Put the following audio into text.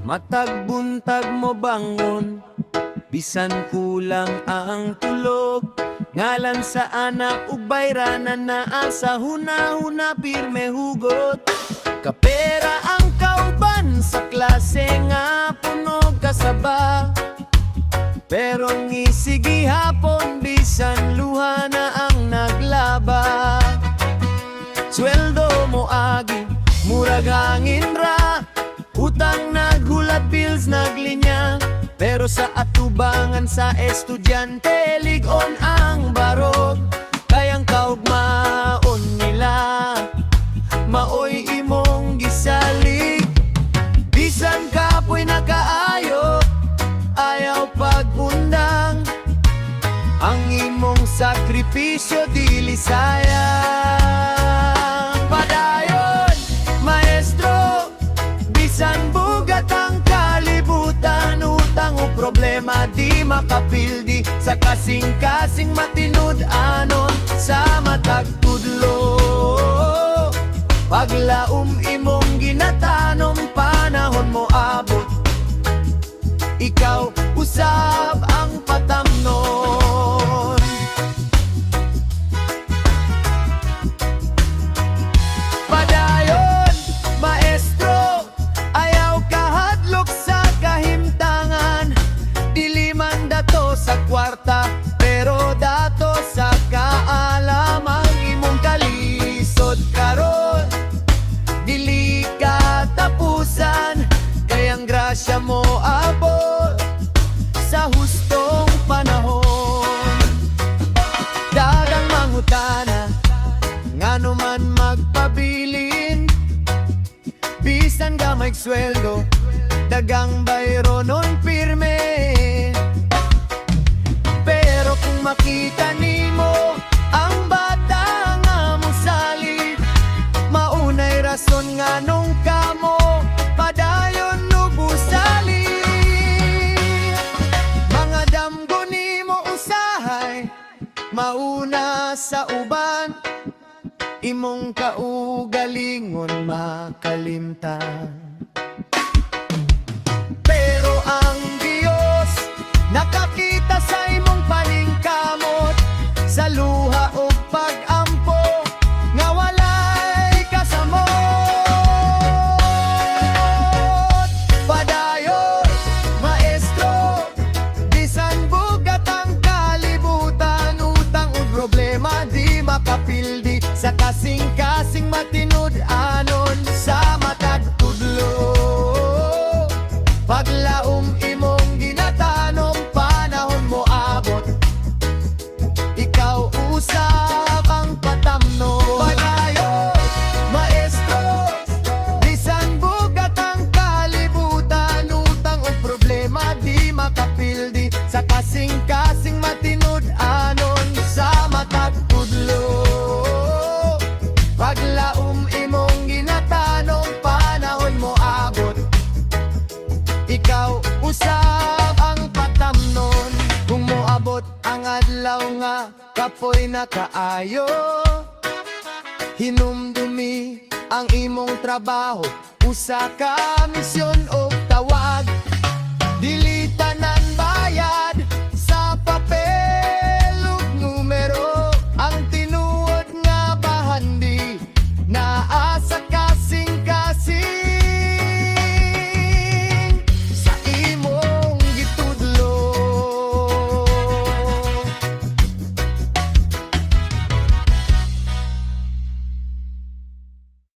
Matag buntag mo bangon, bisan kulang ang tulog. Ngalan sa anak ug bayranan naa sa huna-huna pirme hugot. Kapera ang kauban sa klase nga punog kasaba. Pero ngisigi hapon bisan luha na ang naglaba. Sweldo mo agi, murag hangin ra. Utang naghulat, bills naglinya. Pero sa atubangan sa estudyante, ligon ang barog. Kayang kaugmaon nila, maoy imong gisalig. Bisan kapoy nakaayo, ayaw pag-undang. Ang imong sakripisyo dili sayang. Padayon, maestro, bisan bugat ang kalibutan. Utang o problema di makapildi, sa kasing-kasing matinud anon sa matag tudlo. Paglaom imong ginatanom, panahon mo abot. Ikaw usab ang patamnon. Padayon, maestro, ayaw kahadlok sa kahimtangan. Dili man dato sa kwarta, pero dato sa kaalamang imong kalisod karon. Dili ka tapusan, kayang grasya mo abot sa hustong panahon. Dagang mangutana, ngano man magpabilin. Bisan gamay sweldo, dagang bayro non pirme. Pero kung makita nimo ang bata nga mosalit, maunay rason nga nung kamo padayon nubusali. Mga damgo nimo usahay, mauna sa uban. Imong kaugalingon makalimtan. Pero ang Diyos nakakita sa imong paningkamot, sa luha o pag-ampo nga walay kasamot. Padayon, maestro, bisan bugat ang kalibutan. Utang o problema di makapildi, sa kasing-kasing matinud anon sa matag tudlo. Paglaom imong ginatanom, panahon mo abot. Ikaw usab ang patamnon. Padayon, maestro, bisan bugat ang kalibutan. Utang o problema di makapildi, sa kasing-kasing matinud anon sa matag tudlo. Paglaom imong ginatanom, panahon mo abot. Ikaw usab ang patamnon. Kung moabot ang adlaw nga kapoy na kaayo, hinumdumi ang imong trabaho, usa ka misyon o tawag.